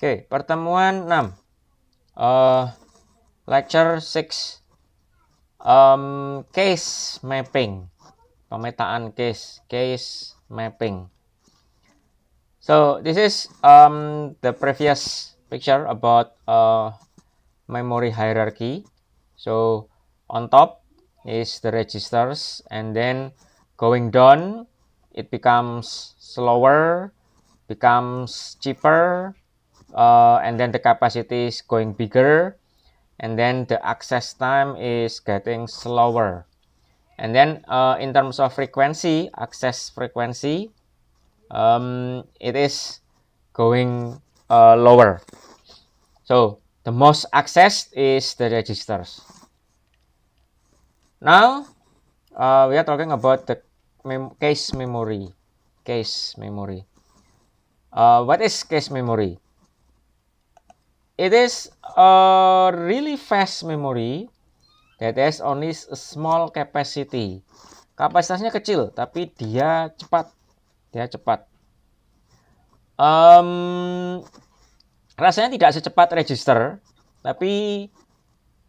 Oke, pertemuan 6. Lecture 6. Case mapping. Pemetaan case mapping. So this is the previous picture about memory hierarchy. So on top is the registers, and then going down it becomes slower, becomes cheaper, and then the capacity is going bigger, and then the access time is getting slower. And then in terms of frequency, access frequency, it is going lower. So the most accessed is the registers. Now we are talking about the case memory. Case memory. What is case memory? It is a really fast memory that has only a small capacity. Kapasitasnya kecil, tapi dia cepat. Rasanya tidak secepat register, tapi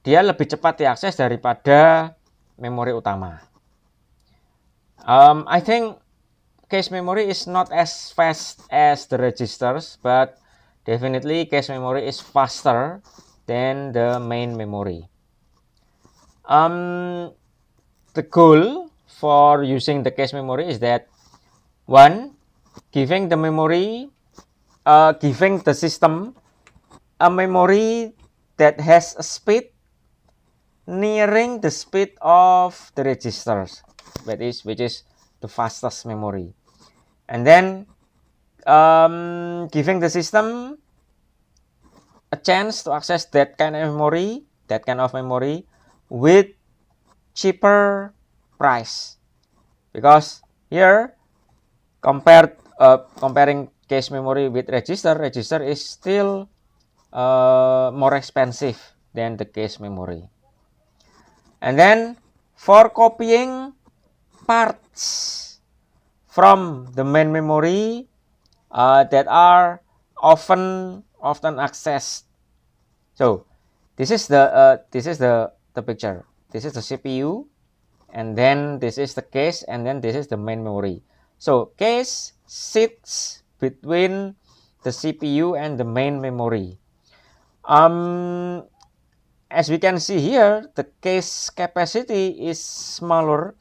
dia lebih cepat diakses daripada memori utama. I think cache memory is not as fast as the registers, but definitely cache memory is faster than the main memory. The goal for using the cache memory is that, one, giving the system a memory that has a speed nearing the speed of the registers, which is the fastest memory. And then giving the system a chance to access that kind of memory with cheaper price. Because here, comparing cache memory with register is still more expensive than the cache memory. And then for copying parts from the main memory that are often accessed. So this is the picture. This is the CPU, and then this is the cache, and then this is the main memory. So cache sits between the CPU and the main memory. As we can see here, the cache capacity is smaller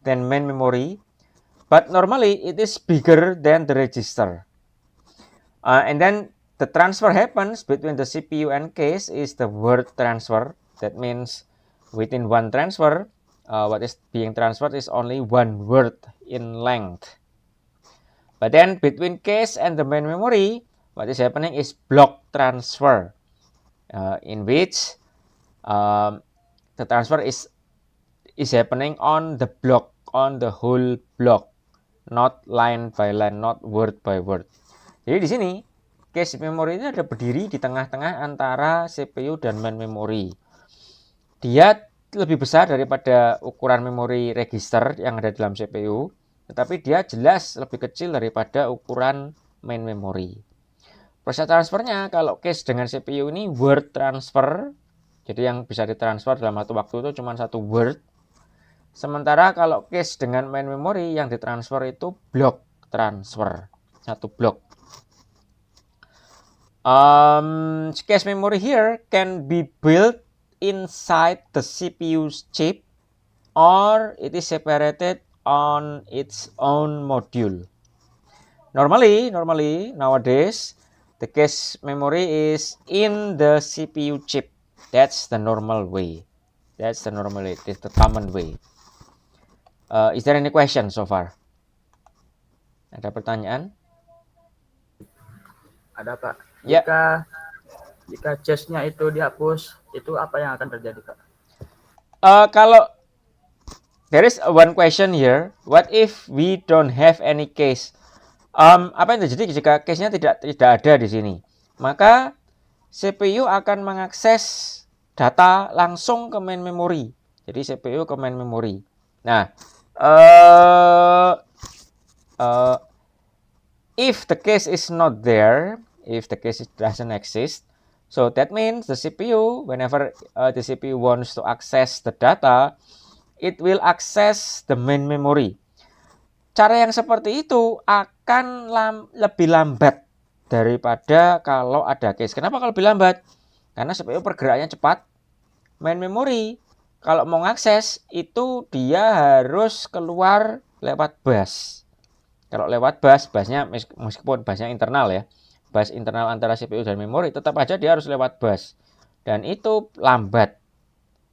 than main memory, but normally it is bigger than the register. And then the transfer happens between the CPU and cache is the word transfer. That means within one transfer, what is being transferred is only one word in length. But then between cache and the main memory, what is happening is block transfer, in which the transfer is happening on the block, on the whole block, not line by line, not word by word. Jadi di sini cache memory ini ada berdiri di tengah-tengah antara CPU dan main memory. Dia lebih besar daripada ukuran memori register yang ada dalam CPU, tetapi dia jelas lebih kecil daripada ukuran main memory. Proses transfernya kalau cache dengan CPU ini word transfer, jadi yang bisa ditransfer dalam satu waktu itu cuma satu word. Sementara kalau cache dengan main memory yang ditransfer itu block transfer, satu blok. Cache memory here can be built inside the CPU's chip, or it is separated on its own module. Normally nowadays the cache memory is in the CPU chip. That's the normal way. It's the common way. Is there any question so far? Ada pertanyaan? Ada, Pak. Ya. Jika cache-nya itu dihapus, itu apa yang akan terjadi, Pak? Kalau there is one question here, what if we don't have any cache? Apa yang terjadi jika cache-nya tidak ada di sini? Maka CPU akan mengakses data langsung ke main memory. Jadi CPU ke main memory. Nah, if the cache is not there, if the case doesn't exist. So that means the CPU, whenever the CPU wants to access the data, it will access the main memory. Cara yang seperti itu akan lebih lambat daripada kalau ada case. Kenapa kalau lebih lambat? Karena CPU pergerakannya cepat. Main memory kalau mau ngakses itu dia harus keluar lewat bus. Kalau lewat busnya meskipun busnya internal ya, bus internal antara CPU dan memori, tetap aja dia harus lewat bus. Dan itu lambat.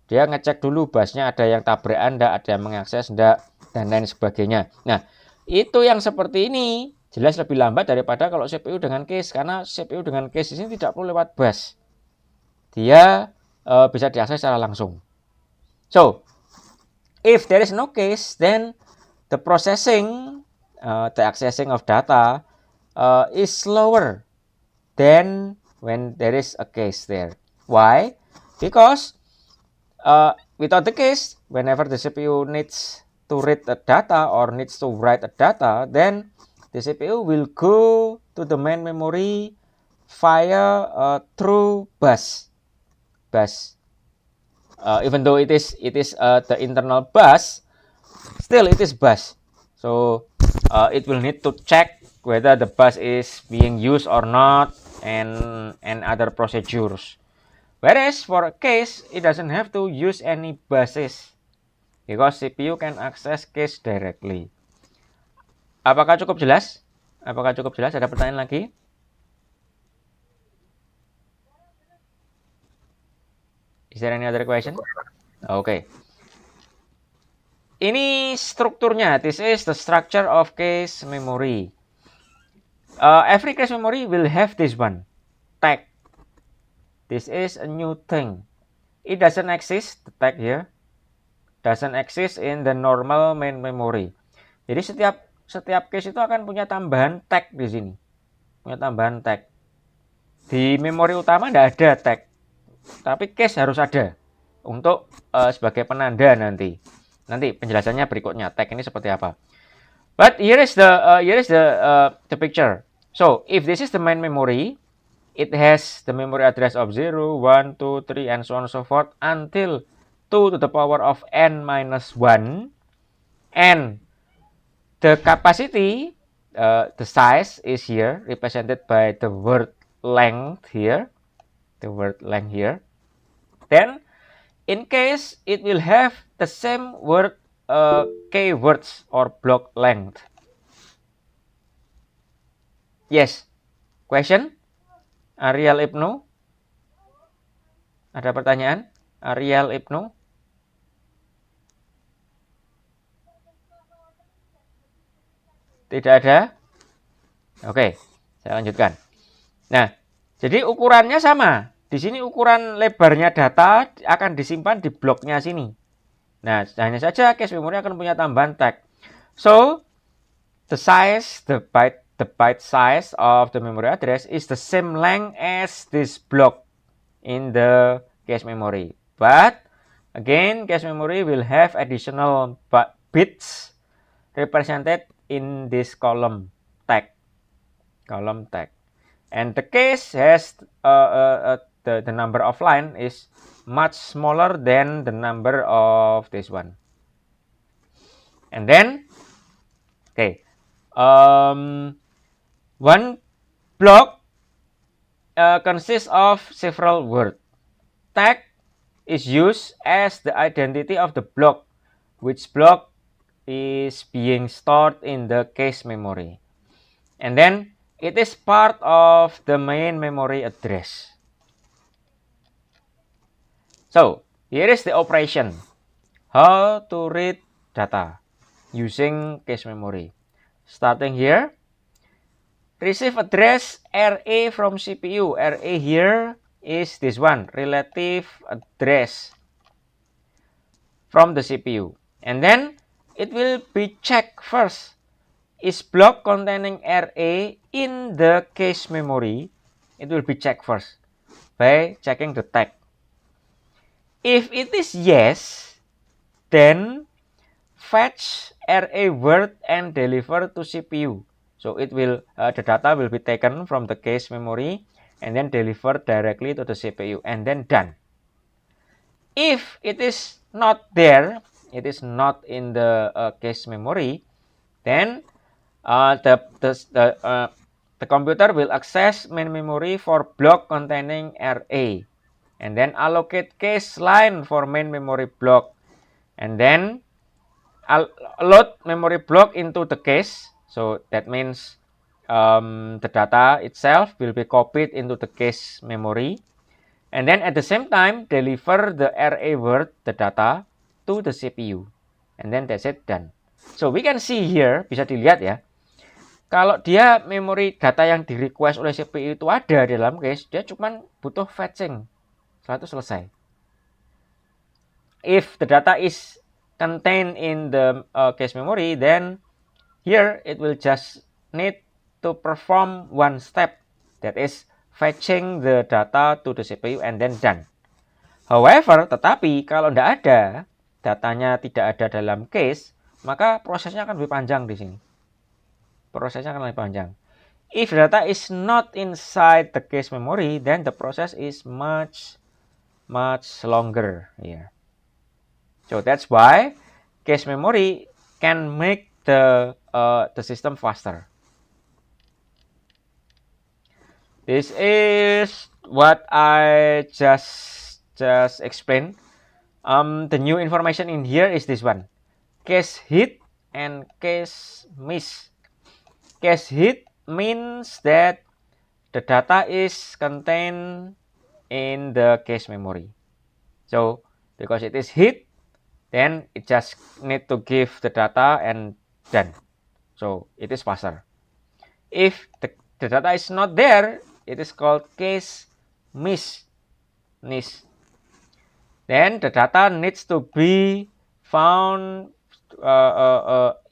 Dia ngecek dulu busnya ada yang tabrakan enggak, ada yang mengakses enggak, dan lain sebagainya. Nah, itu yang seperti ini jelas lebih lambat daripada kalau CPU dengan case, karena CPU dengan case ini tidak perlu lewat bus. Dia bisa diakses secara langsung. So, if there is no case, then the processing, the accessing of data is slower than when there is a case there. Why? Because without the case, whenever the CPU needs to read the data or needs to write a data, then the CPU will go to the main memory via through bus. Even though it is the internal bus, still it is bus. So it will need to check whether the bus is being used or not, and other procedures. Whereas for a case, it doesn't have to use any buses because CPU can access case directly. Apakah cukup jelas? Ada pertanyaan lagi? Is there any other question? Okay. Ini strukturnya. This is the structure of case memory. Every case memory will have this one, tag. This is a new thing. It doesn't exist, the tag here doesn't exist in the normal main memory. Jadi setiap case itu akan punya tambahan tag di sini. Punya tambahan tag. Di memori utama tidak ada tag, tapi case harus ada untuk sebagai penanda nanti. Nanti penjelasannya berikutnya, tag ini seperti apa. But here is the picture. So if this is the main memory, it has the memory address of 0, 1, 2, 3, and so on and so forth until 2 to the power of n minus 1. And the capacity, the size is here represented by the word length here. The word length here. Then in case it will have the same word k words or block length. Yes. Question? Ariel Ibnu? Ada pertanyaan? Ariel Ibnu? Tidak ada? Oke, saya lanjutkan. Nah, jadi ukurannya sama. Di sini ukuran lebarnya data akan disimpan di bloknya sini. Nah, hanya saja case memory akan punya tambahan tag. So, the byte size of the memory address is the same length as this block in the cache memory. But again, cache memory will have additional bits represented in this column tag. And the cache has the number of line is much smaller than the number of this one. And then, okay, one block consists of several words. Tag is used as the identity of the block, which block is being stored in the cache memory. And then it is part of the main memory address. So, here is the operation. How to read data using cache memory. Starting here, receive address RA from CPU. RA here is this one, relative address from the CPU. And then it will be checked first. Is block containing RA in the cache memory? It will be checked first by checking the tag. If it is yes, then fetch RA word and deliver to CPU. So it will the data will be taken from the cache memory and then delivered directly to the CPU and then done. If it is not there, it is not in the cache memory, then the computer will access main memory for block containing array, and then allocate cache line for main memory block, and then load memory block into the cache. So that means the data itself will be copied into the cache memory, and then at the same time deliver the array word, the data, to the CPU, and then that's it, done. So we can see here, bisa dilihat ya, kalau dia memori data yang di request oleh CPU itu ada di dalam cache, dia cuma butuh fetching, setelah itu selesai. If the data is contained in the cache memory, then here it will just need to perform one step, that is fetching the data to the CPU and then done. However, tetapi kalau tidak ada, datanya tidak ada dalam cache, maka prosesnya akan lebih panjang di sini. Prosesnya akan lebih panjang. If data is not inside the cache memory, then the process is much longer here. So that's why cache memory can make the system faster. This is what I just explained. The new information in here is this one: cache hit and cache miss. Cache hit means that the data is contained in the cache memory. So because it is hit, then it just need to give the data and done. So it is faster. If the data is not there, it is called cache miss. Then the data needs to be found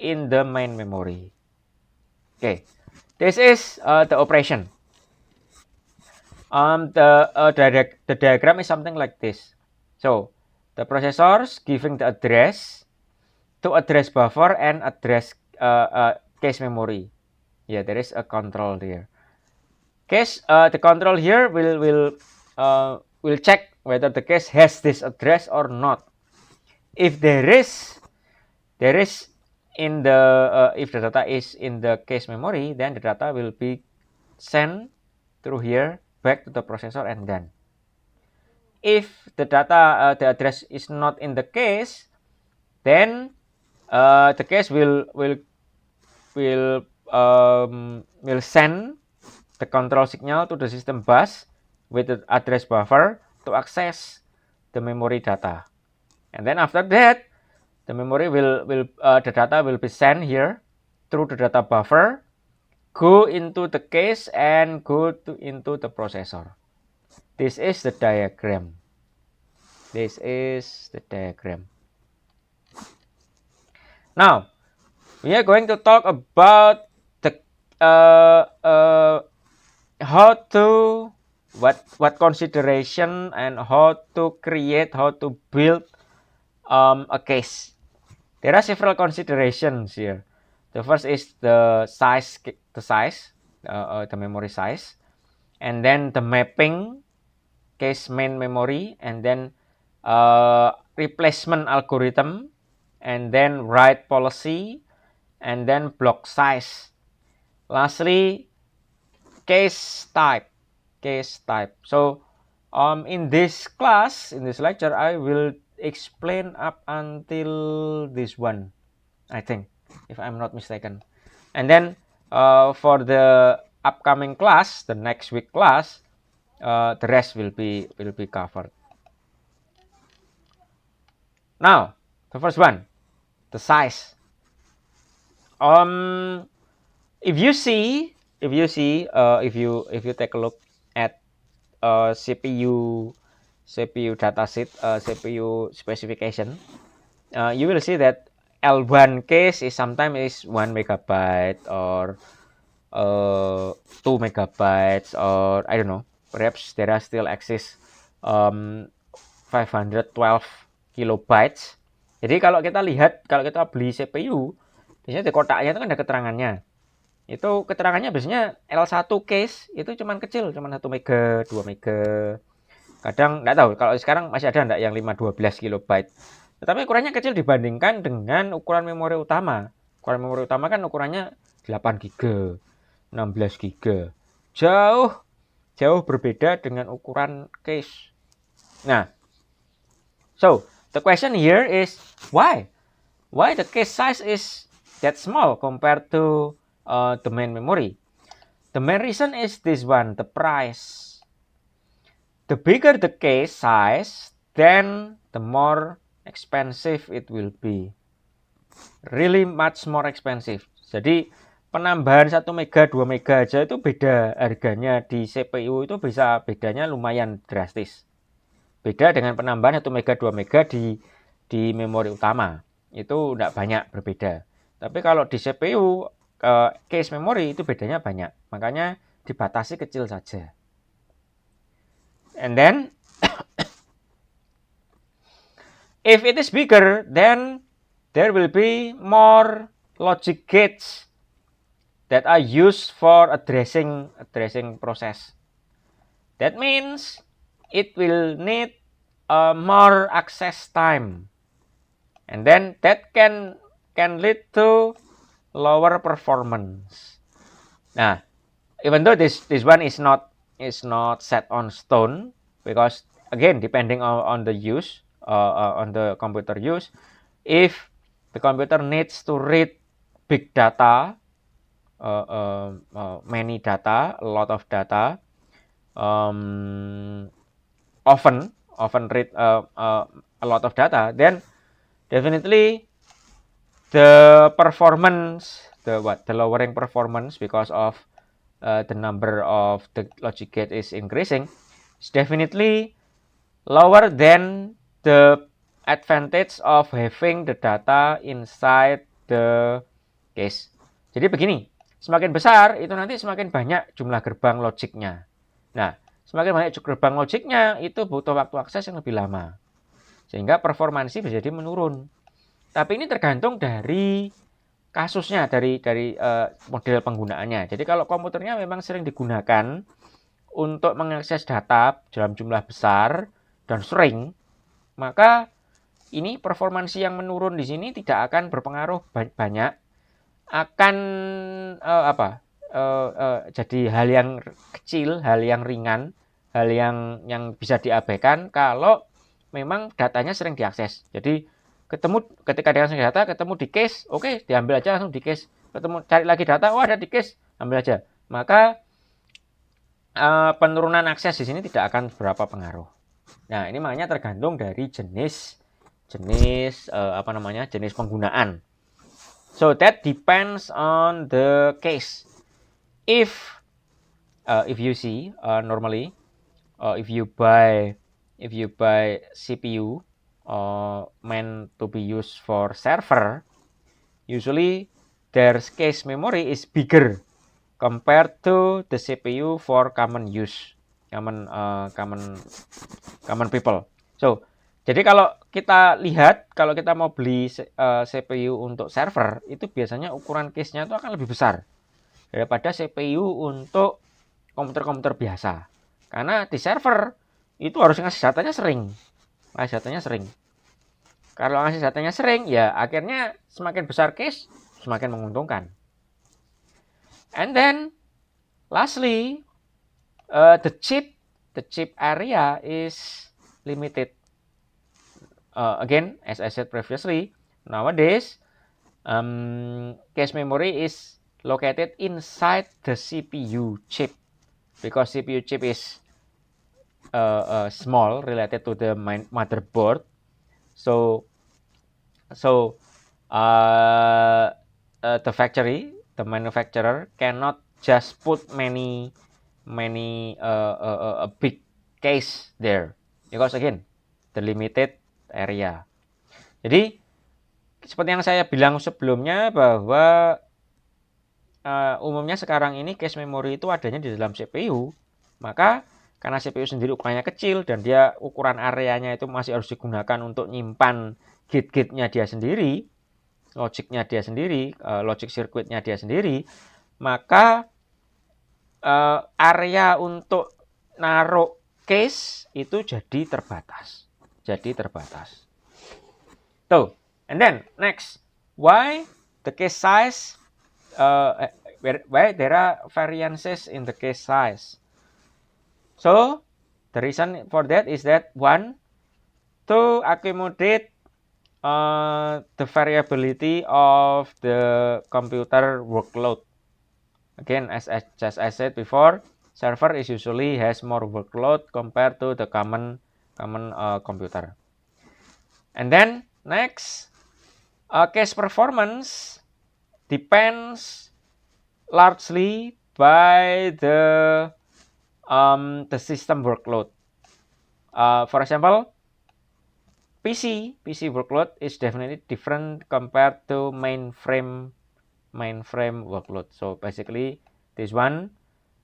in the main memory. Okay, this is the operation. The diagram is something like this. So the processors giving the address to address buffer and address cache memory. Yeah, there is a control there. Cache, the control here will check whether the cache has this address or not. If there is in the if the data is in the cache memory, then the data will be sent through here back to the processor and done. If the data the address is not in the cache, then the cache will send the control signal to the system bus with the address buffer to access the memory data. And then after that, the memory the data will be sent here through the data buffer, go into the cache and go into the processor. This is the diagram. Now we are going to talk about the how to what consideration and how to build a cache. There are several considerations here. The first is the size, the memory size, and then the mapping, cache main memory, and then replacement algorithm, and then write policy, and then block size. Lastly, cache type. So in this class, in this lecture, I will explain up until this one, I think, if I'm not mistaken. And then for the upcoming class, the next week class, the rest will be covered. Now, the first one, the size. If you take a look at CPU datasheet, CPU specification, you will see that L1 cache is sometimes 1 megabyte or 2 megabytes, or I don't know, perhaps there are still exists 512 kilobytes. Jadi kalau kita beli CPU, biasanya di kotaknya itu kan ada keterangannya. Itu keterangannya biasanya L1 case itu cuman kecil, cuman 1 mega, 2 mega. Kadang nggak tahu kalau sekarang masih ada nggak yang 512 kilobyte. Tetapi ukurannya kecil dibandingkan dengan ukuran memori utama. Ukuran memori utama kan ukurannya 8 giga, 16 giga. Jauh berbeda dengan ukuran case. Nah, so the question here is why? Why the case size is that small compared to the main memory? The main reason is this one, the price. The bigger the case size, then the more expensive it will be. Really much more expensive. Jadi penambahan 1 mega, 2 mega aja itu beda harganya di CPU itu bisa bedanya lumayan drastis. Beda dengan penambahan 1 mega, 2 mega di memori utama. Itu tidak banyak berbeda. Tapi kalau di CPU, case memori itu bedanya banyak. Makanya dibatasi kecil saja. And then if it is bigger, then there will be more logic gates that are used for addressing process. That means it will need more access time, and then that can lead to lower performance. Nah, even though this one is not set on stone, because again depending on the use, on the computer use, if the computer needs to read big data, many data, a lot of data, often read a lot of data, then definitely the performance, the lowering performance because of the number of the logic gate is increasing, is definitely lower than the advantage of having the data inside the case. Jadi begini, semakin besar itu nanti semakin banyak jumlah gerbang logiknya. Nah, semakin banyak gerbang logiknya itu butuh waktu akses yang lebih lama. Sehingga performansi bisa jadi menurun. Tapi ini tergantung dari kasusnya, dari model penggunaannya. Jadi kalau komputernya memang sering digunakan untuk mengakses data dalam jumlah besar dan sering, maka ini performansi yang menurun di sini tidak akan berpengaruh banyak, akan jadi hal yang kecil, hal yang ringan, hal yang bisa diabaikan kalau memang datanya sering diakses. Jadi ketika diakses data, ketemu di case, oke, diambil aja langsung di case. Ketemu cari lagi data, ada di case, ambil aja. Maka penurunan akses di sini tidak akan berapa pengaruh. Nah, ini makanya tergantung dari jenis penggunaan. So that depends on the case. If you see normally, if you buy CPU meant to be used for server, usually their cache memory is bigger compared to the CPU for common use, common people. So, jadi kalau kita lihat, kalau kita mau beli CPU untuk server, itu biasanya ukuran case-nya itu akan lebih besar daripada CPU untuk komputer-komputer biasa. Karena di server itu harus ngasih datanya sering. Kalau ngasih datanya sering, ya akhirnya semakin besar case, semakin menguntungkan. And then, lastly, the chip area is limited. Again, as I said previously, nowadays, cache memory is located inside the CPU chip, because CPU chip is small related to the motherboard. So the manufacturer cannot just put many a big case there, because again the limited area. Jadi seperti yang saya bilang sebelumnya bahwa umumnya sekarang ini cache memory itu adanya di dalam CPU, maka karena CPU sendiri ukurannya kecil dan dia ukuran areanya itu masih harus digunakan untuk nyimpan gate-gate-nya dia sendiri, logiknya dia sendiri, logic circuit-nya dia sendiri, maka area untuk naruh case itu jadi terbatas. Tuh, and then next, why the case size? Why there are variances in the case size? So the reason for that is that one, to accommodate the variability of the computer workload. Again, as I said before, server is usually has more workload compared to the common computer. And then next, case performance depends largely by the system workload. For example, PC workload is definitely different compared to mainframe workload. So basically, this one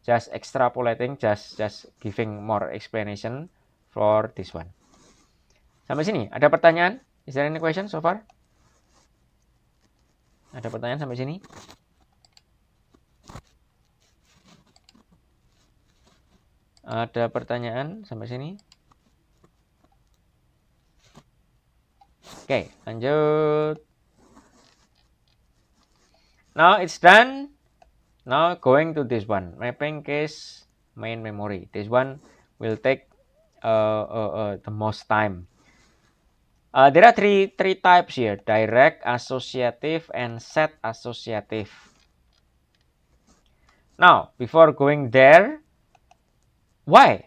just extrapolating, just giving more explanation for this one. Sampai sini, ada pertanyaan? Is there any question so far? Ada pertanyaan sampai sini? Ada pertanyaan sampai sini? Oke, lanjut. Now it's done. Now going to this one, mapping case main memory. This one will take the most time. There are three types here: direct, associative, and set associative. Now, before going there, why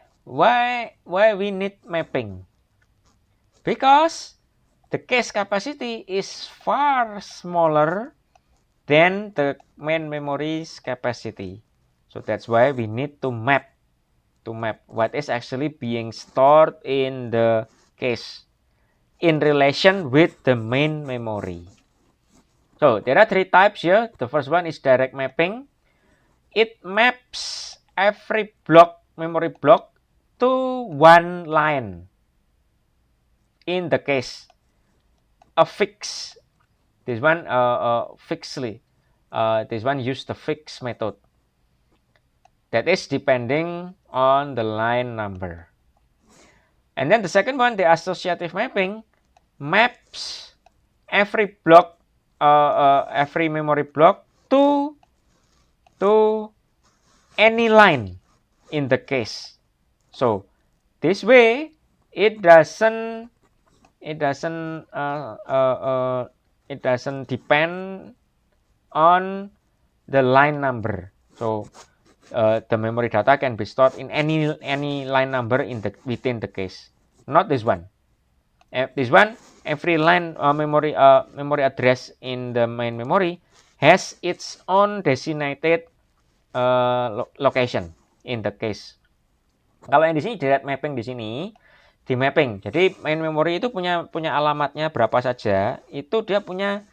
we need mapping? Because the cache capacity is far smaller than the main memory's capacity. So that's why we need to map what is actually being stored in the cache in relation with the main memory. So there are three types here. The first one is direct mapping. It maps every memory block to one line in the cache. A fix. This one fixedly. This one use the fix method. That is depending on the line number. And then the second one, the associative mapping, maps every block, every memory block to any line in the cache. So this way, it doesn't depend on the line number. So the memory data can be stored in any line number within the cache. Not this one. This one, every line memory address in the main memory has its own designated location in the cache. Kalau yang di sini direct mapping di sini di mapping. Jadi main memory itu punya alamatnya berapa saja. Itu dia punya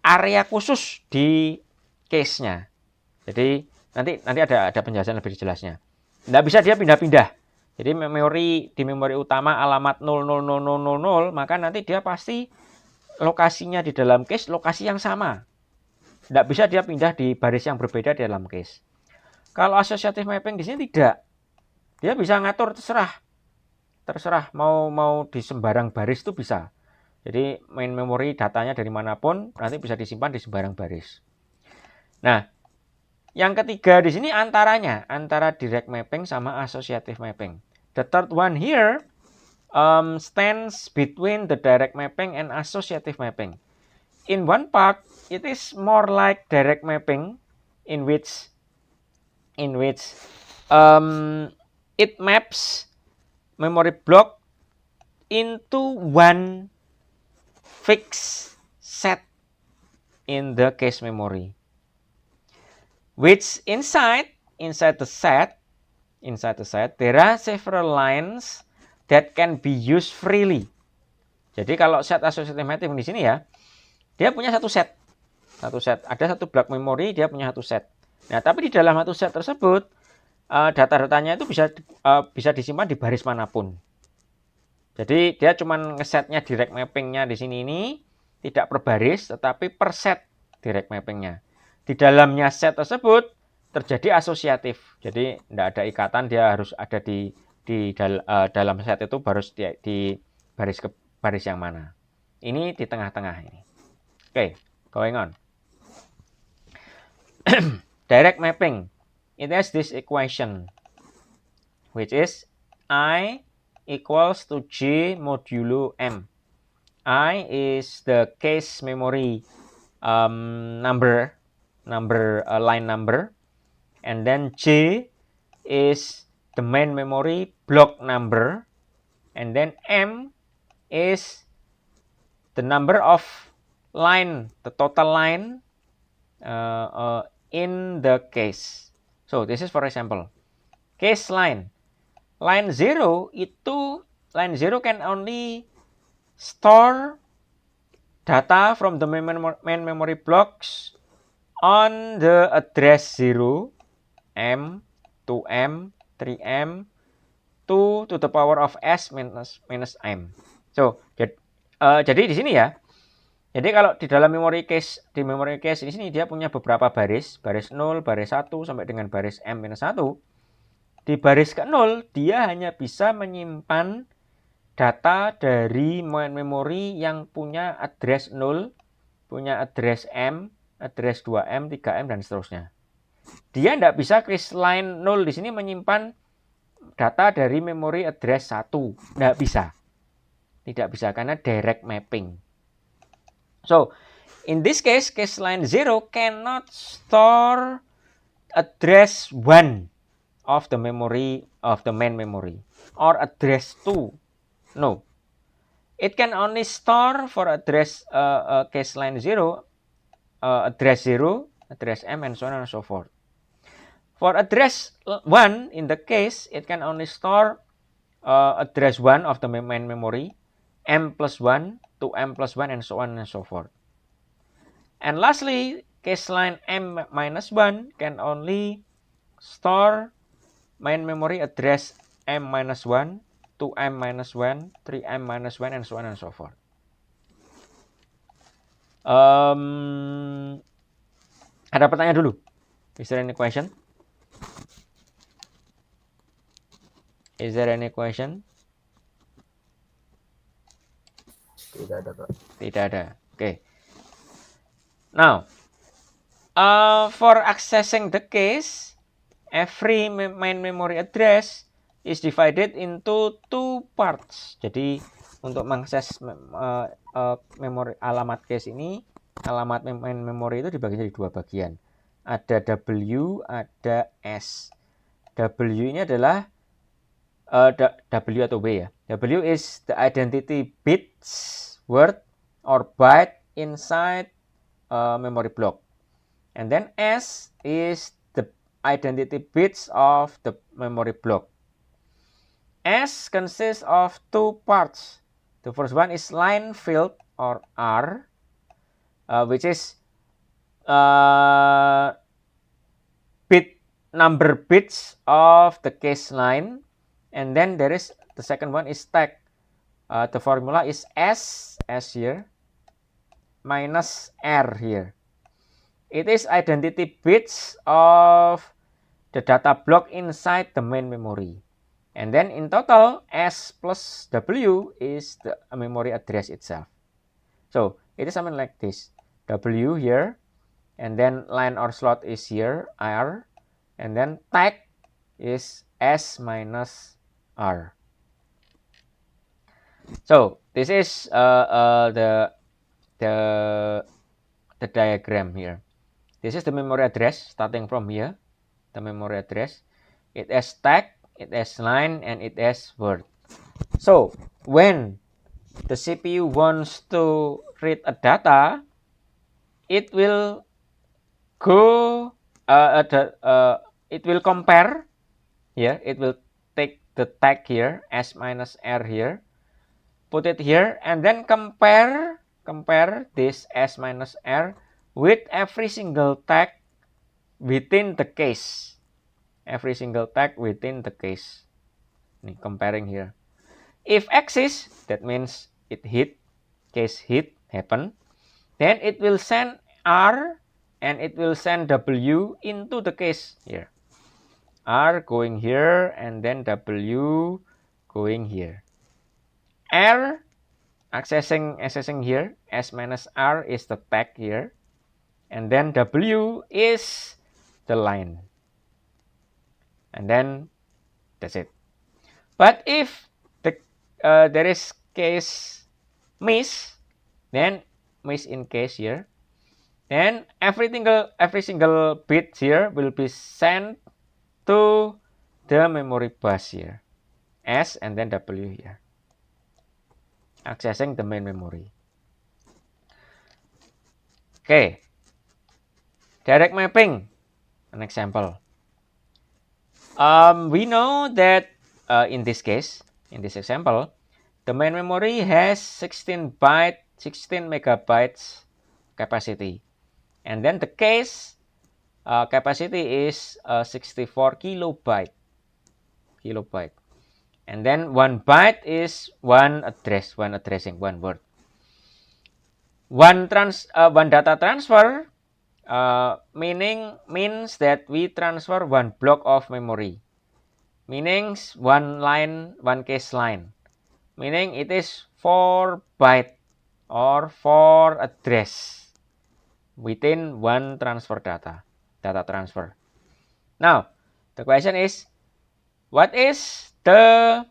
area khusus di cache-nya. Jadi nanti ada penjelasan lebih jelasnya. Nggak bisa dia pindah-pindah. Jadi di memori utama alamat 00000, maka nanti dia pasti lokasinya di dalam cache lokasi yang sama. Nggak bisa dia pindah di baris yang berbeda di dalam cache. Kalau associative mapping di sini tidak. Dia bisa ngatur terserah mau di sembarang baris itu bisa. Jadi main memory datanya dari manapun nanti bisa disimpan di sembarang baris. Nah, yang ketiga di sini antara direct mapping sama associative mapping. The third one here stands between the direct mapping and associative mapping. In one part, it is more like direct mapping, in which it maps memory block into one fixed set in the cache memory. Which inside the set there are several lines that can be used freely. Jadi kalau set associative mapping di sini ya, dia punya satu set. Ada satu block memory, dia punya satu set. Nah, tapi di dalam satu set tersebut data-datanya itu bisa disimpan di baris manapun. Jadi dia cuma ngesetnya direct mappingnya di sini ini tidak per baris, tetapi per set direct mappingnya. di dalamnya set tersebut terjadi asosiatif. Jadi tidak ada ikatan, dia harus ada di dalam set itu harus di baris yang mana. Ini di tengah-tengah ini. Oke, going on. Direct mapping. It has this equation, which is I equals to J modulo M. I is the cache memory line number, and then J is the main memory block number, and then M is the number of line, the total line in the cache. So this is for example, cache line. Line 0 can only store data from the main memory blocks on the address 0, M, 2M, 3M, 2 to the power of S minus M. So, jadi di sini ya. Jadi kalau di dalam memory cache di sini dia punya beberapa baris 0, baris 1 sampai dengan baris M-1. Di baris ke-0 dia hanya bisa menyimpan data dari main memory yang punya address 0, punya address M, address 2M, 3M, dan seterusnya. Dia tidak bisa cache line 0 di sini menyimpan data dari memori address 1. Tidak bisa. Tidak bisa karena direct mapping. So, in this case, cache line 0 cannot store address 1 of the memory of the main memory or address 2. No. It can only store for address cache line 0, address 0, address M, and so on and so forth. For address 1, in the case, it can only store address 1 of the main memory, M plus 1, 2M plus 1, and so on and so forth. And lastly, cache line M minus 1 can only store main memory address M minus 1, 2M minus 1, 3M minus 1, and so on and so forth. Ada pertanyaan dulu? Is there any question? Is there any question? Tidak ada, Pak. Tidak ada. Okay. Now, for accessing the cache, every main memory address is divided into 2 parts. Jadi untuk mengakses memori alamat cache ini, alamat main memory itu dibagi jadi 2 bagian. Ada W, ada S. W ini adalah W atau W ya. W is the identity bits, word, or byte inside memory block. And then S is the identity bits of the memory block. S consists of 2 parts. The first one is line field or R, which is number bits of the cache line. And then there is the second one is tag. The formula is S here, minus R here. It is identity bits of the data block inside the main memory. And then in total, S plus W is the memory address itself. So it is something like this. W here, and then line or slot is here, R, and then tag is S minus R. So this is the diagram here. This is the memory address starting from here. The memory address. It has tag, it has line, and it has word. So when the CPU wants to read a data, it will go. It will compare. Yeah, it will take the tag here, S minus R here, put it here, and then compare this S minus R with every single tag within the cache. Every single tag within the cache. Comparing here. If exists, that means it hit, cache hit, happen. Then it will send R and it will send W into the case here. R going here, and then W going here. R accessing here, S minus R is the tag here, and then W is the line. And then that's it. But if there is case miss, then miss in case here, then every single bit here will be sent to the memory bus here, S and then W here, accessing the main memory. Okay, direct mapping, an example. We know that in this case, in this example, the main memory has 16 megabytes capacity, and then the cache capacity is 64 kilobyte, and then 1 byte is one addressing, one word. One data transfer means that we transfer one block of memory, meaning one cache line, meaning it is 4 byte or 4 address within one transfer data transfer. Now, the question is, what is the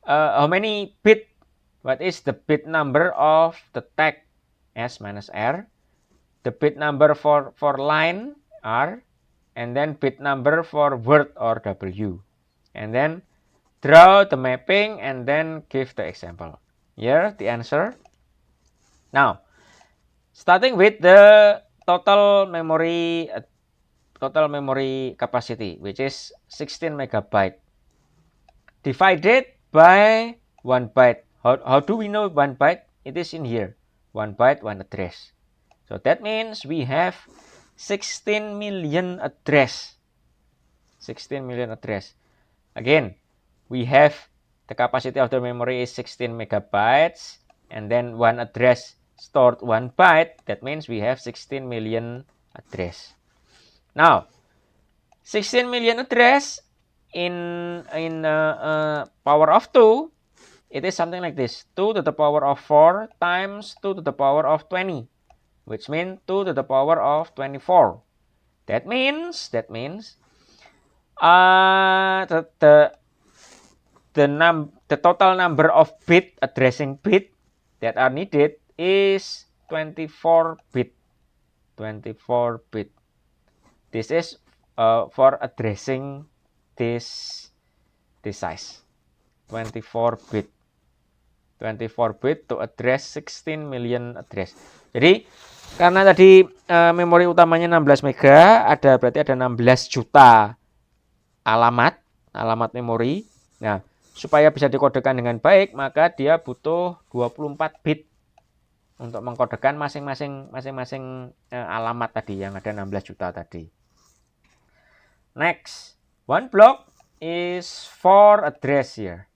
how many bit? What is the bit number of the tag S minus R? The bit number for line R, and then bit number for word or W, and then draw the mapping and then give the example. Here the answer. Now, starting with the total memory capacity, which is 16 megabyte, divided by 1 byte. How do we know 1 byte? It is in here. 1 byte, 1 address. So that means we have 16 million address. 16 million address. Again, we have the capacity of the memory is 16 megabytes, and then one address stored 1 byte. That means we have 16 million address. Now, 16 million address in power of 2, it is something like this. 2 to the power of 4 times 2 to the power of 20, which means 2 to the power of 24. That means the total number of addressing bit that are needed is 24 bit. 24 bit. This is for addressing this size. 24 bit. 24 bit to address 16 million address. Jadi karena tadi memori utamanya 16 mega, berarti ada 16 juta alamat memori. Nah, supaya bisa dikodekan dengan baik, maka dia butuh 24 bit untuk mengkodekan masing-masing alamat tadi yang ada 16 juta tadi. Next, one block is 4 address here.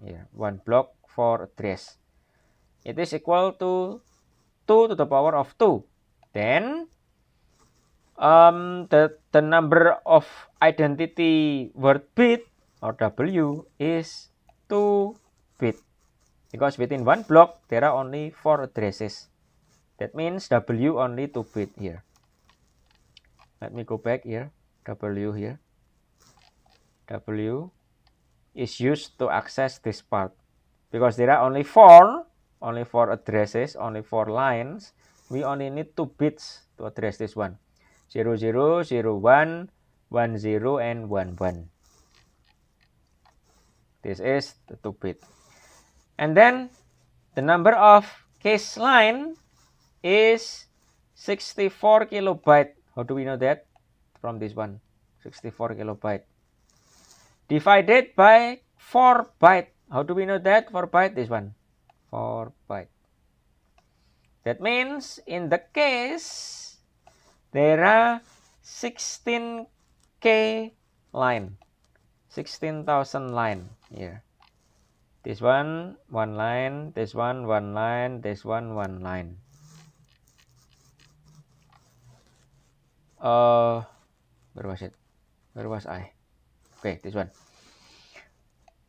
Yeah, one block 4 address. It is equal to 2 to the power of 2. Then the number of identity word bit or W is 2 bit, because within one block there are only 4 addresses. That means W only 2 bit here. Let me go back here. W here. W is used to access this part, because there are only 4 addresses, only 4 lines. We only need 2 bits to address this one. 00, 01, 10, and 11. This is the 2 bit. And then the number of cache line is 64 kilobyte. How do we know that? From this one, 64 kilobyte. Divided by 4 byte. How do we know that? 4 byte, this one. 4 byte. That means in the case, there are 16k line. 16,000 line here. This one line, this one line, this one line. where was it? Where was I? Okay, this one.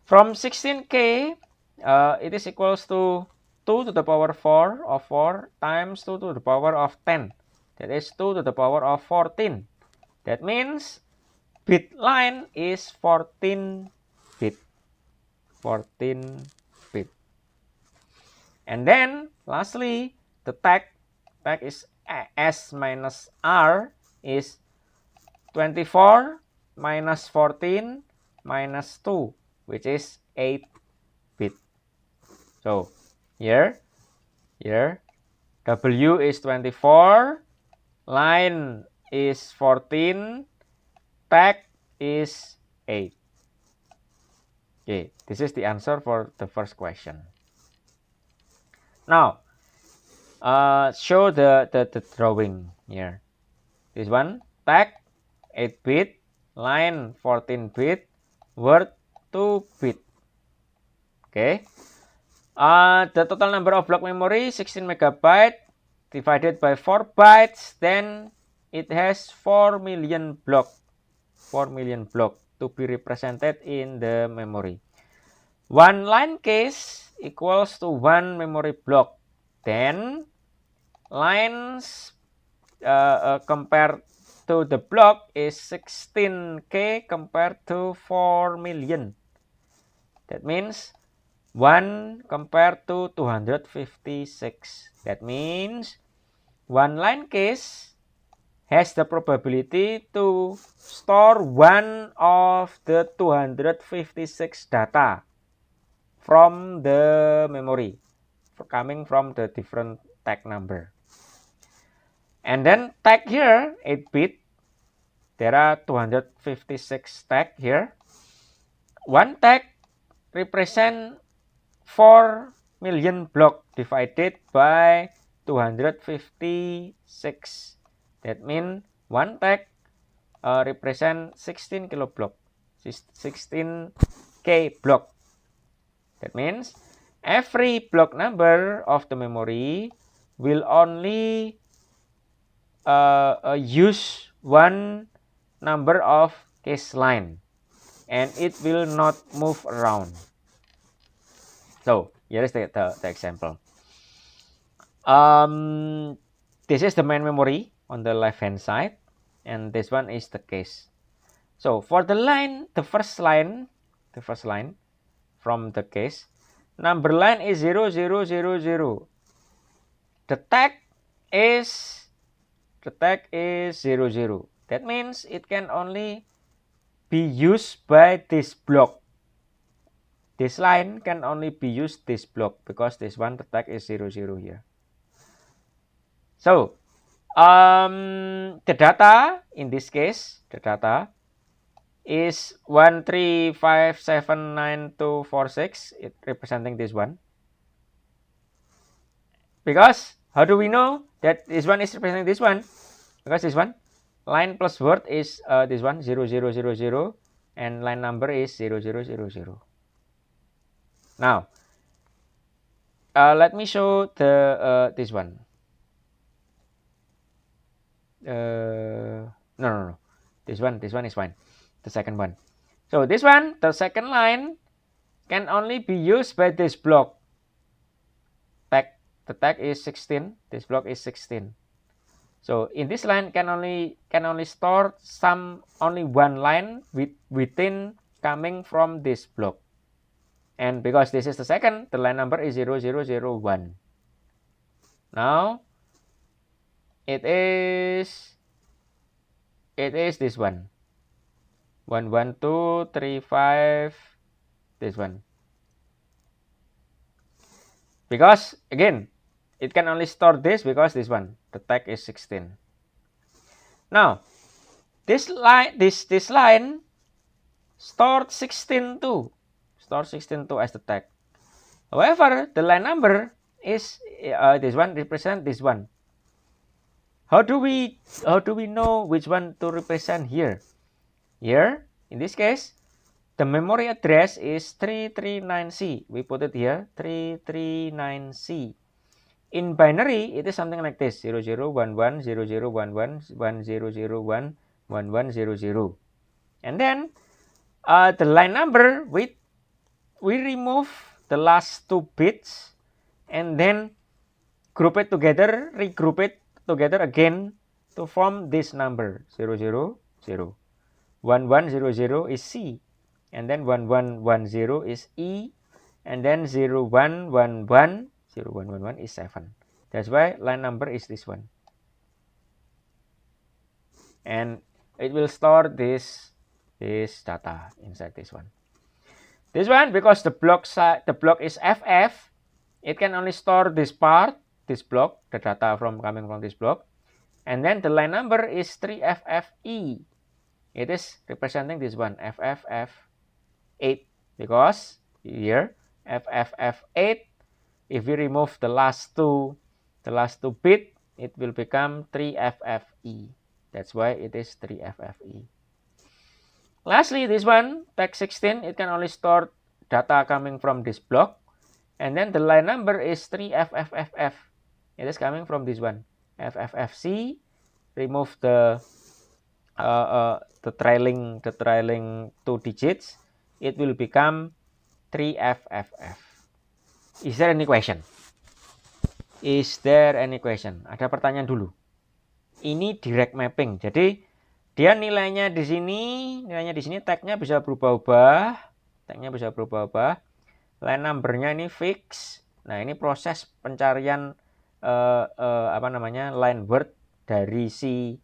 From 16k, it is equals to 2 to the power 4 of 4 times 2 to the power of 10. That is 2 to the power of 14. That means bit line is 14 bit. 14 bit. And then lastly, the tag is S minus R is 24 minus 14 minus 2, which is 8 bit. So here W is 24, line is 14, tag is 8. Okay, this is the answer for the first question. Now, show the drawing here. This one, tag 8 bit, line 14 bit, word 2 bit. Okay. The total number of block memory 16 megabyte divided by 4 bytes, then it has 4 million block. 4 million block to be represented in the memory. One line case equals to 1 memory block. Then lines compared to the block is 16k compared to 4 million. That means 1 compared to 256. That means one line case has the probability to store one of the 256 data from the memory, coming from the different tag number. And then tag here, 8 bit, there are 256 tag here. One tag represent 4 million block divided by 256. That means one tag represent 16 kilo block, 16k block. That means every block number of the memory will only use one number of case line, and it will not move around. So here is the example. This is the main memory on the left hand side, and this one is the case. So for the line, the first line from the case, number line is 0, 0, 0, 0. The tag is 0, 0. That means it can only be used by this block. This line can only be used this block because this one, the tag is 0, 0 here. So the data in this case, the data is 1357946. It representing this one. Because how do we know that this one is representing this one? Because this one line plus word is this one 0, 0, 0, 0, and line number is 0, 0, 0, 0. Now let me show the this one. No. This one is fine. The second one. So this one, the second line can only be used by this block. The tag is 16. This block is 16. So in this line can only store only one line within coming from this block. And because this is the second, the line number is 0, 0, 0, 1. Now it is this one. 1, 1, 2, 3, 5. This one. Because again, it can only store this because this one, the tag is 16. Now, this line stored 16 too. Store 16 too as the tag. However, the line number is this one represent this one. How do we know which one to represent here? Here, in this case, the memory address is 339C. We put it here, 339C. In binary, it is something like this: 0, 0, 1, 1, 0, 0, 1, 1, 1, 0, 0, 1, 1, 1, 0, 0. And then the line number, we remove the last 2 bits and then group it together, regroup it together again to form this number: 0, 0, 0. 1, 1, 0, 0 is C, and then 1, 1, 1, 0 is E, and then 0, 1, 1, 1, 0, 1, 1, 1 is 7. That's why line number is this one. And it will store this data inside this one. This one, because the block is FF, it can only store this part, this block, the data coming from this block. And then the line number is 3FFE. It is representing this one, FFF8, because here FFF8, if we remove the last two bit, it will become 3FFE. That's why it is 3FFE. Lastly, this one, tag 16, it can only store data coming from this block. And then the line number is 3FFFF. It is coming from this one, FFFC. Remove the trailing 2 digits. It will become 3FFF. Is there any question? Ada pertanyaan dulu. Ini direct mapping. Jadi dia nilainya di sini tagnya bisa berubah-ubah. Line numbernya ini fix. Nah, ini proses pencarian line word dari si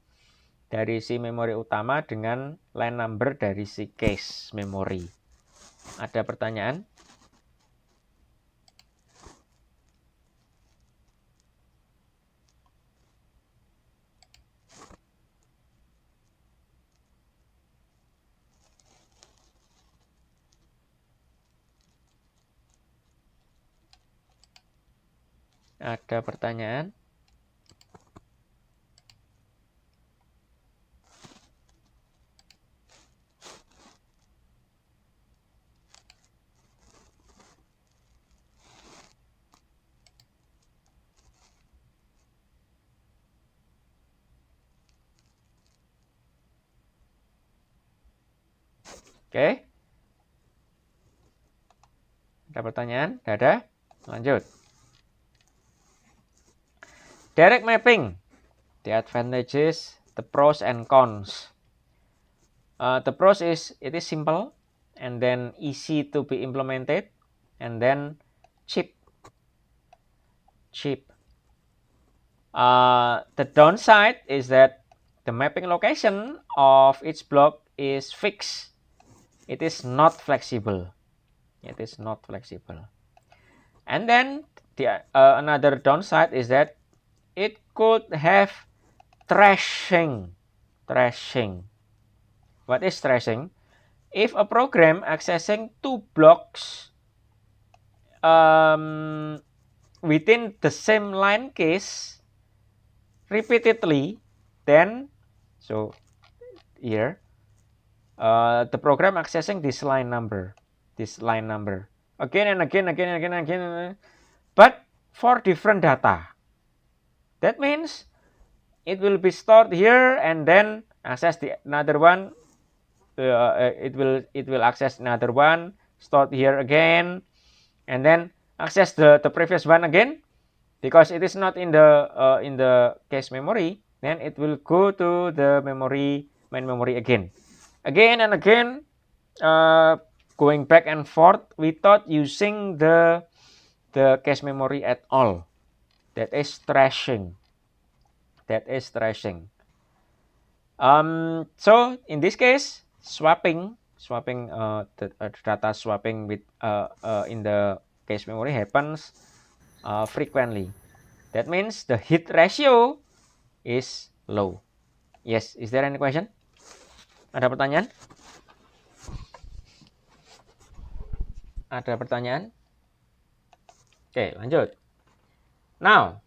memori utama dengan line number dari si cache memory. Ada pertanyaan? Ada pertanyaan? Oke. Ada pertanyaan? Tidak ada? Lanjut. Direct mapping. The advantages, the pros and cons. The pros is it is simple and then easy to be implemented and then cheap. The downside is that the mapping location of each block is fixed. It is not flexible. And then another downside is that it could have thrashing. What is thrashing? If a program accessing 2 blocks within the same line case repeatedly, then here the program accessing this line number again and again, but for different data. That means it will be stored here and then access another one. It will access another one, stored here again, and then access the previous one again, because it is not in the cache memory. Then it will go to the main memory again and again, going back and forth without using the cache memory at all. That is thrashing. So in this case, swapping the data swapping with in the cache memory happens frequently. That means the hit ratio is low. Yes, is there any question? Ada pertanyaan? Oke, lanjut. Now,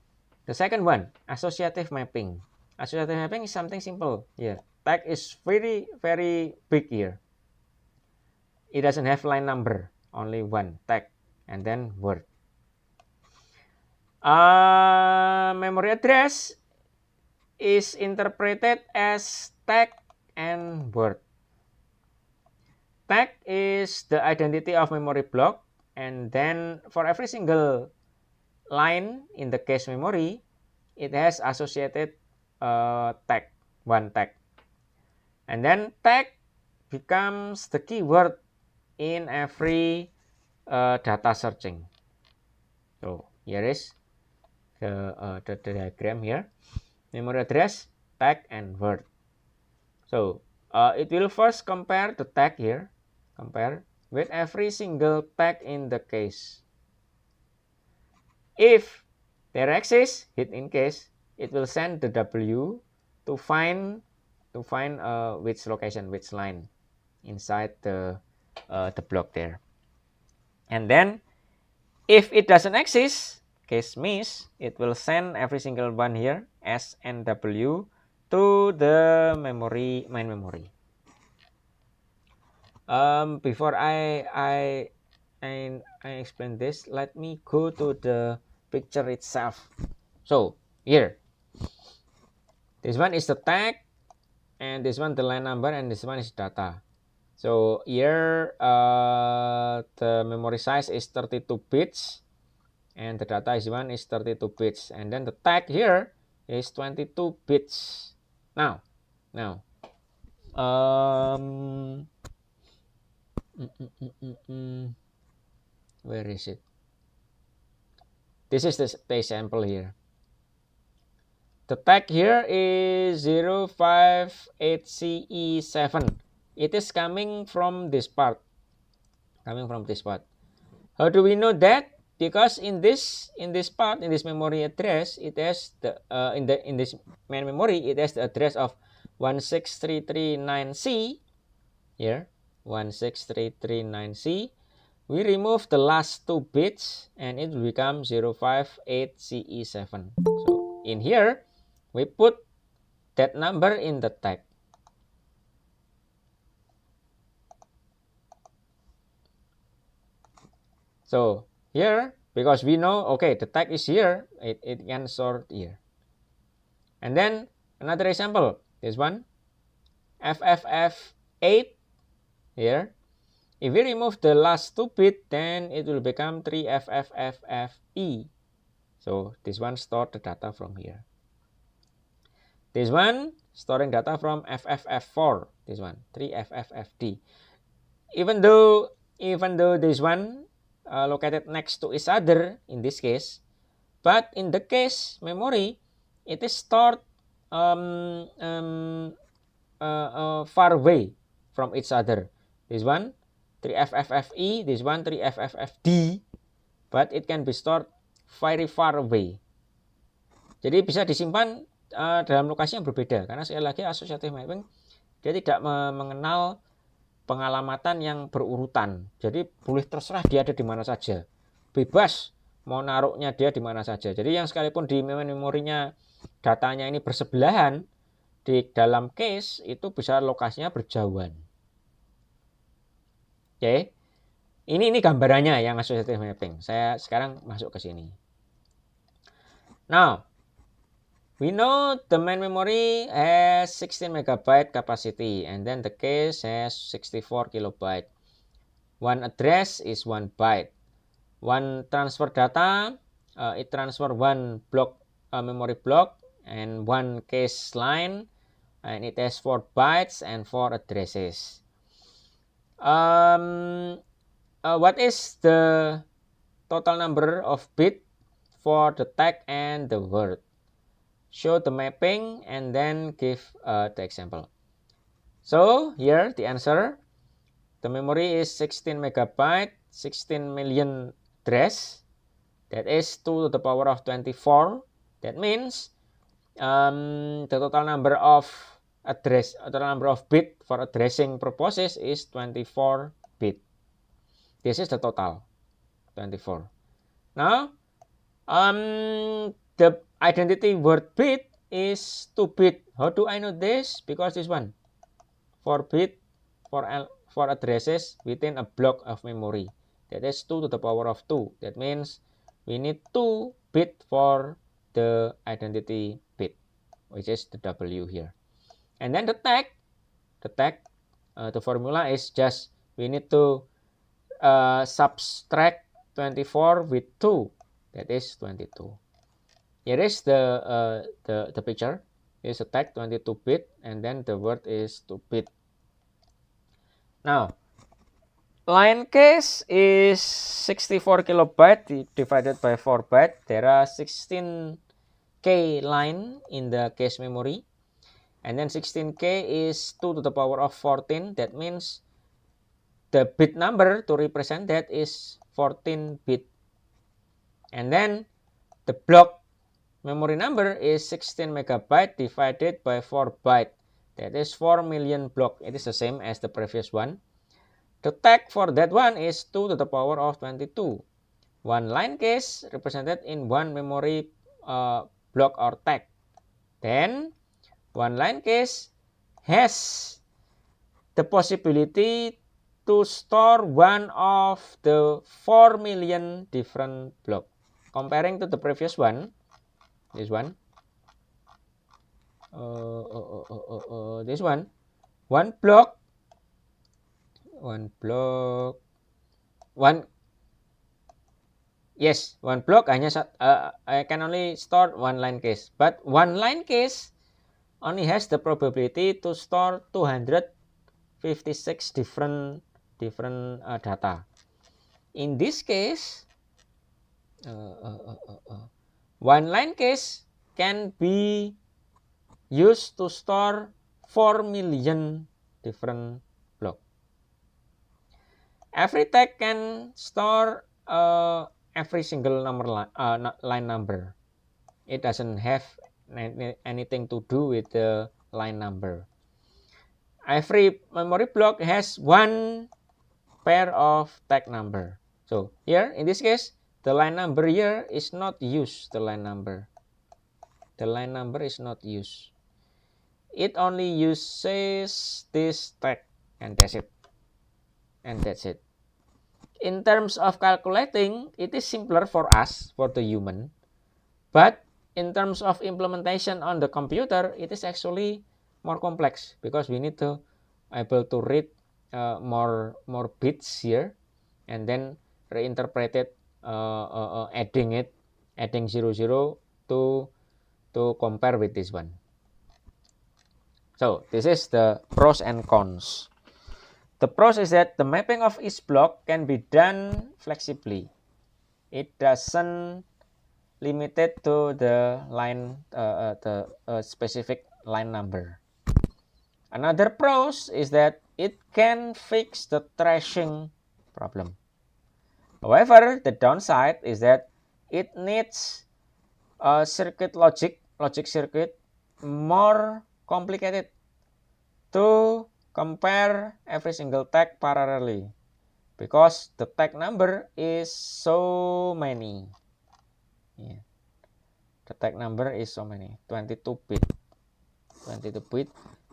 the second one, associative mapping. Associative mapping is something simple here. Tag is very, very big here. It doesn't have line number, only one tag and then word. Memory address is interpreted as tag and word. Tag is the identity of memory block, and then for every single line in the cache memory, it has associated tag, one tag. And then tag becomes the keyword in every data searching. So here is the diagram here. Memory address, tag, and word. So it will first compare the tag here, compare with every single tag in the cache. If there exists hit in cache, it will send the W to find which location, which line inside the block there. And then if it doesn't exist, cache miss, it will send every single one here S and W to the memory, main memory. Before I explain this, let me go to the picture itself. So here, this one is the tag, and this one the line number, and this one is data. So here the memory size is 32 bits, and the data is 32 bits, and then the tag here is 22 bits. Now, where is it? This is the example here. The tag here is 058CE7. It is coming from this part. How do we know that? Because in this part, in this memory address, it has the in this main memory, it has the address of 16339C here, 16339C. We remove the last 2 bits and it will become 058CE7. So in here, we put that number in the tag. So here, because we know, okay, the tag is here, it can sort here. And then another example, this one, FFF8 here. If we remove the last 2 bit, then it will become 3FFFFE. So this one stored the data from here. This one storing data from FFF4. This one 3FFFD. Even though this one located next to each other in this case, but in the cache memory, it is stored far away from each other. This one 3FFFE, this one 3FFFD, but it can be stored very far away. Jadi bisa disimpan dalam lokasi yang berbeda, karena sekali lagi associative mapping dia tidak mengenal pengalamatan yang berurutan. Jadi boleh terserah dia ada di mana saja, bebas mau naruhnya dia di mana saja. Jadi yang sekalipun di memorinya datanya ini bersebelahan, di dalam cache itu bisa lokasinya berjauhan. Oke, ini gambarannya yang associative mapping. Saya sekarang masuk ke sini. Now, we know the main memory has 16 megabyte capacity, and then the cache has 64 kilobyte. One address is 1 byte. One transfer data, it transfer 1 block memory block and 1 cache line, and it has 4 bytes and 4 addresses. What is the total number of bit for the tag and the word? Show the mapping and then give the example. So here the answer, the memory is 16 megabyte, 16 million address. That is 2 to the power of 24. That means the total number of bit for addressing purposes is 24 bit. This is the total, 24. Now, the identity word bit is 2 bit. How do I know this? Because this one, 4 bit for addresses within a block of memory. That is 2 to the power of 2. That means we need 2 bit for the identity bit, which is the W here. And then the tag, the formula is just we need to subtract 24 with 2, that is 22. Here is the picture. Here's a tag 22 bit, and then the word is 2 bit. Now, line case is 64 kilobyte divided by 4 byte. There are 16k line in the cache memory, and then 16k is 2 to the power of 14. That means the bit number to represent that is 14 bit. And then the block memory number is 16 megabyte divided by 4 byte. That is 4 million block. It is the same as the previous one. The tag for that one is 2 to the power of 22. One line case represented in one memory block or tag. Then one line case has the possibility to store one of the 4 million different blocks. Comparing to the previous one, this one, this one block hanya I can only store one line case, but one line case only has the probability to store 256 different data. In this case, one line case can be used to store 4 million different blocks. Every tag can store every single line number. It doesn't have anything to do with the line number. Every memory block has one pair of tag number. So here in this case, the line number here is not used. The line number is not used. It only uses this tag, and that's it. In terms of calculating, it is simpler for us, for the human. But in terms of implementation on the computer, it is actually more complex because we need to able to read more bits here and then reinterpret it, adding 00 to compare with this one. So this is the pros and cons. The pros is that the mapping of each block can be done flexibly. It doesn't limited to the line, specific line number. Another pros is that it can fix the thrashing problem. However, the downside is that it needs a logic circuit more complicated to compare every single tag parallelly because the tag number is so many. Yeah. The tag number is so many, 22 bit.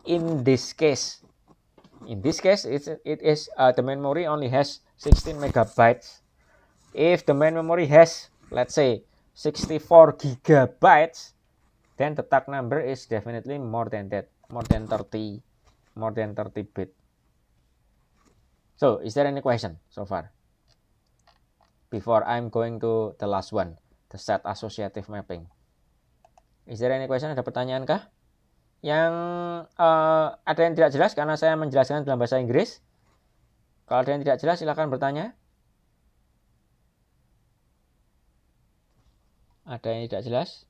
In this case, it is the memory only has 16 megabytes. If the main memory has, let's say, 64 gigabytes, then the tag number is definitely more than that, more than 30 bit. So, is there any question so far? Before I'm going to the last one, the set associative mapping. Is there any question? Ada pertanyaan kah? Yang ada yang tidak jelas karena saya menjelaskan dalam bahasa Inggris. Kalau ada yang tidak jelas, silakan bertanya. Ada yang tidak jelas?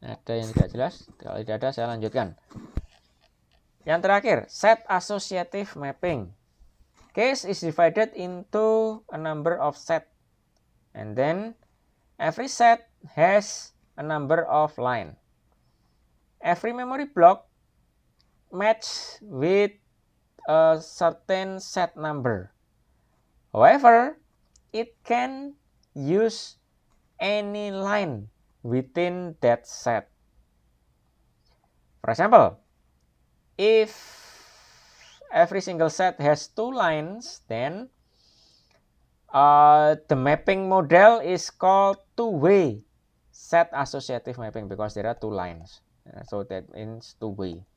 Ada yang tidak jelas? Kalau tidak ada, saya lanjutkan. Yang terakhir, set associative mapping. Case is divided into a number of set. And then every set has a number of line. Every memory block match with a certain set number. However, it can use any line within that set. For example, if every single set has 2 lines, then the mapping model is called two-way set associative mapping because there are 2 lines. So that means two-way.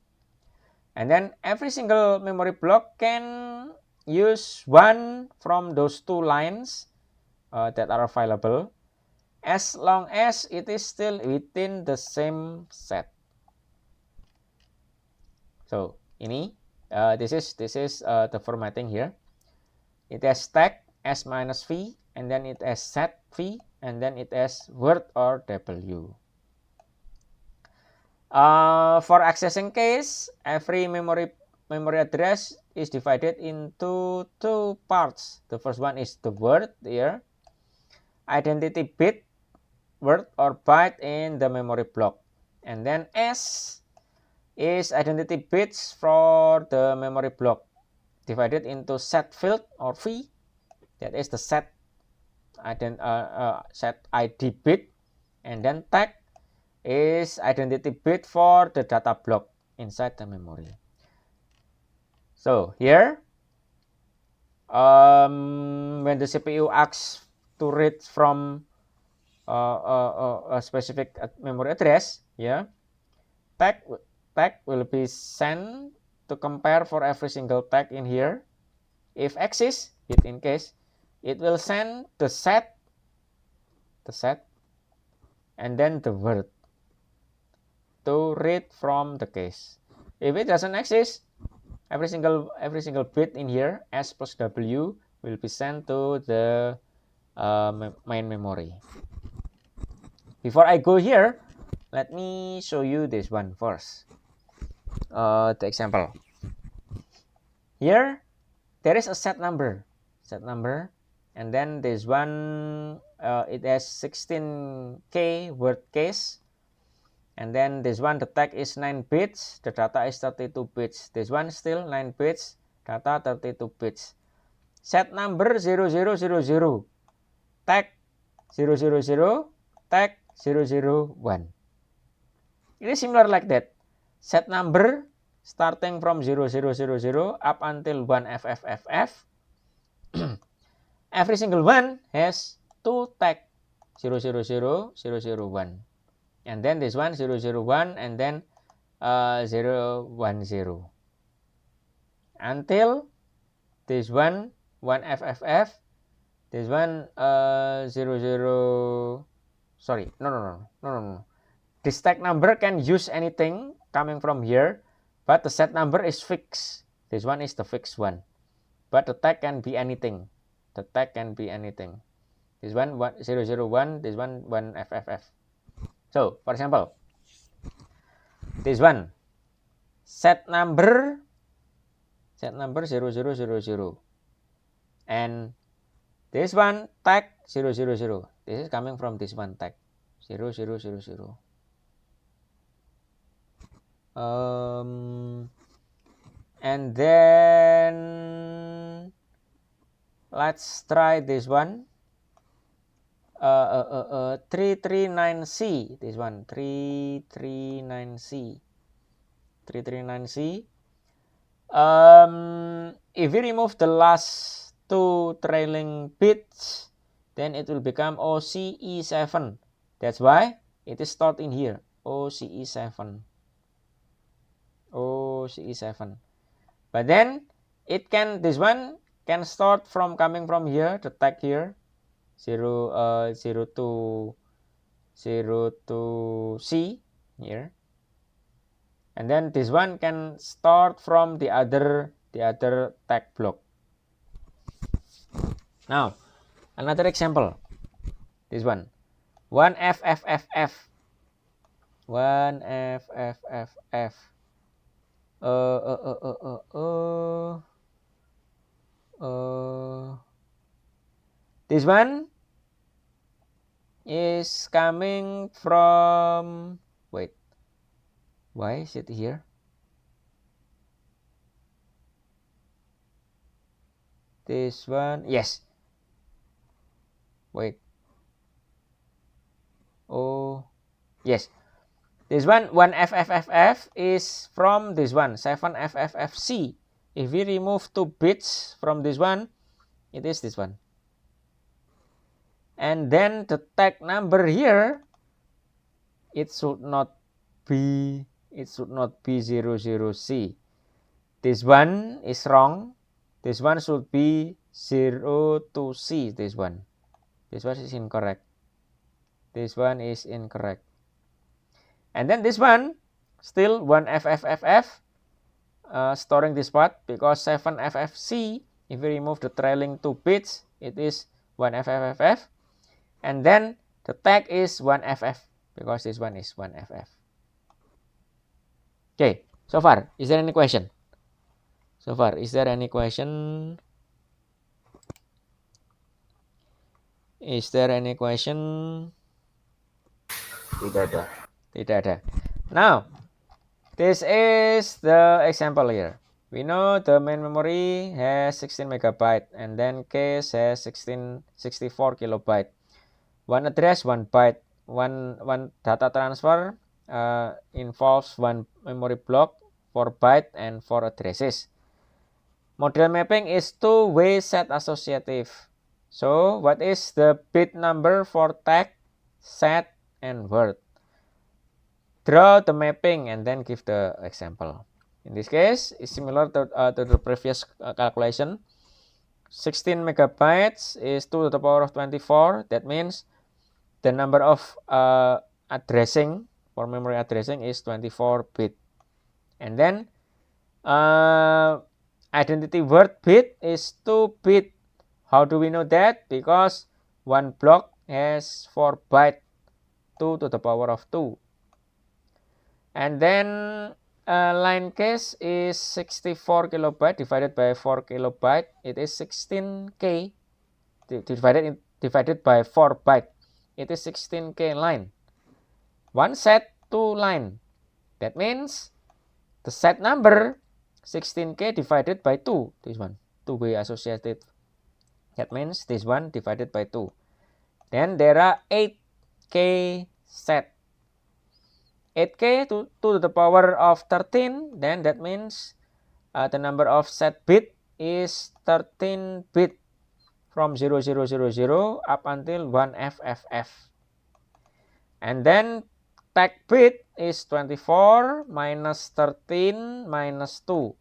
And then every single memory block can use one from those 2 lines that are available, as long as it is still within the same set. So ini this is the formatting here. It has stack S minus V, and then it has set V, and then it has word or W. For accessing case, every memory address is divided into 2 parts. The first one is the word here, identity bit, word or byte in the memory block, and then S is identity bits for the memory block, divided into set field or V, that is the set ID bit, and then tag is identity bit for the data block inside the memory. So here, when the CPU asks to read from a specific memory address, tag will be sent to compare for every single tag in here. If exists, in case, it will send the set, and then the word to read from the case. If it doesn't exist, every single bit in here, S plus W, will be sent to the main memory. Before I go here, let me show you this one first. The example. Here, there is a set number, and then this one, it has 16K word case, and then this one, the tag is 9 bits, the data is 32 bits. This one still 9 bits, data 32 bits. Set number 0000, tag 000, tag 001. It is similar like that. Set number starting from 0000 up until 1FFFF. Every single one has 2 tag, 000, 001. And then this one 001, and then 010. Until this one 1FFF, this one 00. Sorry, no. This tag number can use anything coming from here, but the set number is fixed. This one is the fixed one, but the tag can be anything. This one 001, this one 1FFF. So, for example, this one set number 0000, and this one tag 000. This is coming from this one tag 0000. And then let's try this one. 339C. This one 339C. If we remove the last 2 trailing bits, then it will become OCE7. That's why it is stored in here, OCE7. But then this one can start from coming from here, the tag here, 0 to C here, and then this one can start from the other tag block. Now another example, this one 1FFFF. This one is coming from, wait, why is it here? This one, yes, wait, oh yes, this one 1FFFF is from this one 7FFFC. if we remove 2 bits from this one, it is this one. And then the tag number here, it should not be 00C. This one is wrong. This one should be 02C. This one is incorrect. This one is incorrect. And then this one still 1FFFF, storing this part, because 7FFC, if we remove the trailing 2 bits, it is 1FFFF. And then the tag is 1FF, because this one is 1FF. Okay, so far, is there any question? So far, is there any question? Is there any question? Tidak ada. Tidak ada. Now, this is the example here. We know the main memory has 16 megabyte and then cache has 64 kilobyte. One address, 1 byte. One data transfer involves one memory block, 4 byte and 4 addresses. Model mapping is two-way set associative. So, what is the bit number for tag, set, and word? Draw the mapping and then give the example. In this case, it's similar to the previous calculation. 16 megabytes is 2 to the power of 24. That means the number of addressing for memory addressing is 24 bit. And then identity word bit is 2 bit. How do we know that? Because one block has 4 byte, 2 to the power of 2. And then line cache is 64 kilobyte divided by 4 kilobyte. It is 16K divided by 4 byte. It is 16K line. One set, 2 line. That means the set number 16K divided by 2. This one, 2-way associated. That means this one divided by 2. Then there are 8K set. 8K to the power of 13. Then that means the number of set bit is 13 bit from 0000 up until 1FFF. And then tag bit is 24 minus 13 minus 2.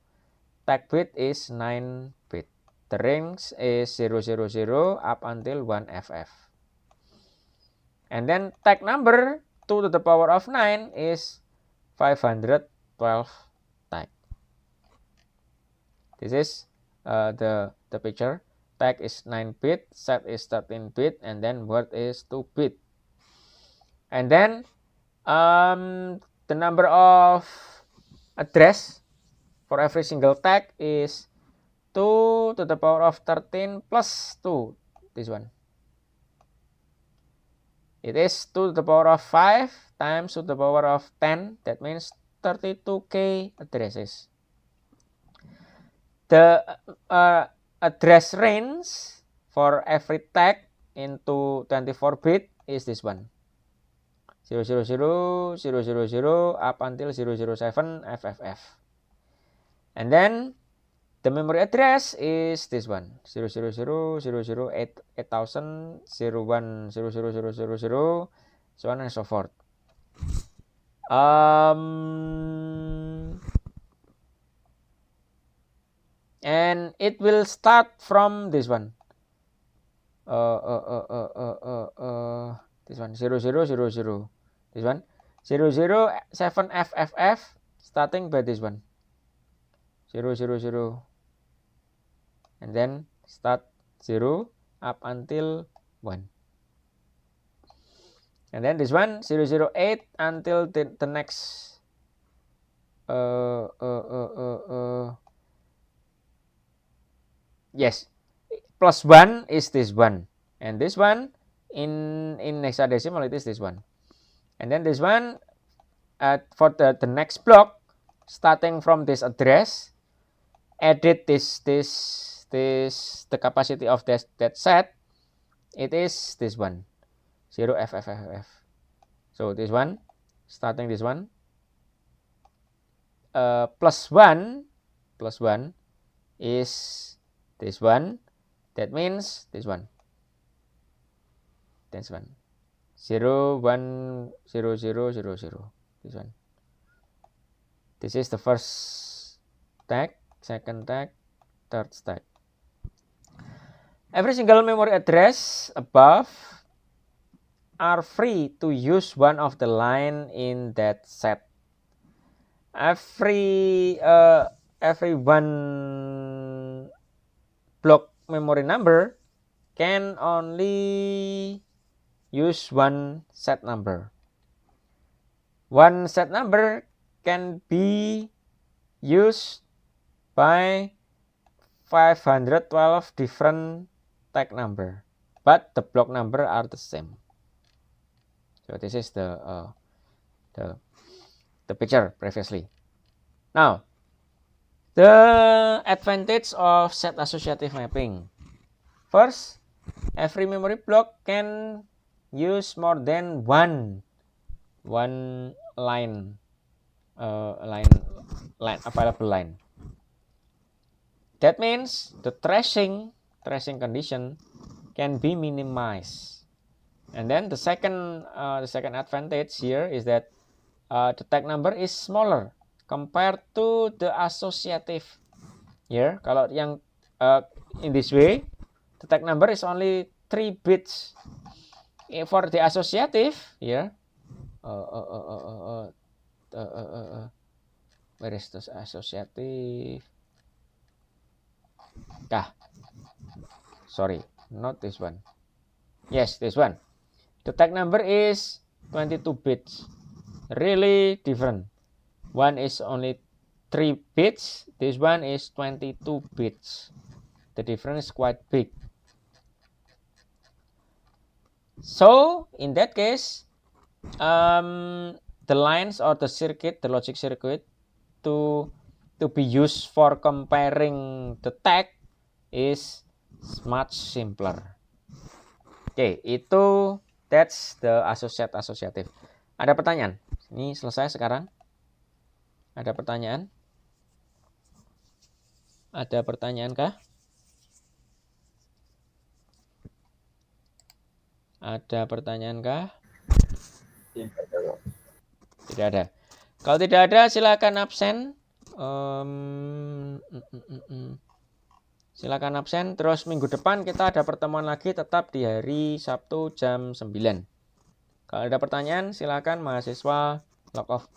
Tag bit is 9 bit. The range is 000 up until 1FF. And then tag number 2 to the power of 9 is 512 tag. This is the picture. Tag is 9 bit, set is 13 bit, and then word is 2 bit. And then the number of address for every single tag is 2 to the power of 13 plus 2. This one. It is 2 to the power of 5 times 2 to the power of 10. That means 32K addresses. The address range for every tag into 24 bit is this one. 000, 000 up until 007 FFF. And then the memory address is this one. 000, 008, 8000, 01, 00000, so on and so forth. And it will start from this one. This one 0000. This one 007FFF starting by this one 000, and then start 0 up until 1. And then this one 008 until the next yes, plus 1 is this one, and this one in hexadecimal it is this one. And then this one for the next block, starting from this address, edit the capacity of that set, it is this one 0FFFF. So this one, starting this one, plus 1 is this one. That means this one. This one. 0, 1, 0, 0, 0, 0. This one. This is the first tag, second tag, third tag. Every single memory address above are free to use one of the line in that set. Every one block memory number can only use one set number. One set number can be used by 512 different tag number, but the block number are the same. So this is the picture previously. Now, the advantage of set associative mapping. First, every memory block can use more than one line available line. That means the tracing condition can be minimized. And then the second advantage here is that the tag number is smaller compared to the associative. Here, kalau yang in this way, the tag number is only 3 bits. For the associative, here, where is the associative? Sorry, not this one. Yes, this one. The tag number is 22 bits. Really different. One is only 3 bits. This one is 22 bits. The difference is quite big. So in that case, the lines or the circuit, the logic circuit, to be used for comparing the tag is much simpler. Oke, itu that's the associative. Ada pertanyaan? Ini selesai sekarang. Ada pertanyaan? Ada pertanyaan kah? Ada pertanyaan kah? Tidak ada. Kalau tidak ada, silakan absen. Silakan absen. Terus minggu depan kita ada pertemuan lagi tetap di hari Sabtu jam 9. Kalau ada pertanyaan, silakan mahasiswa log off.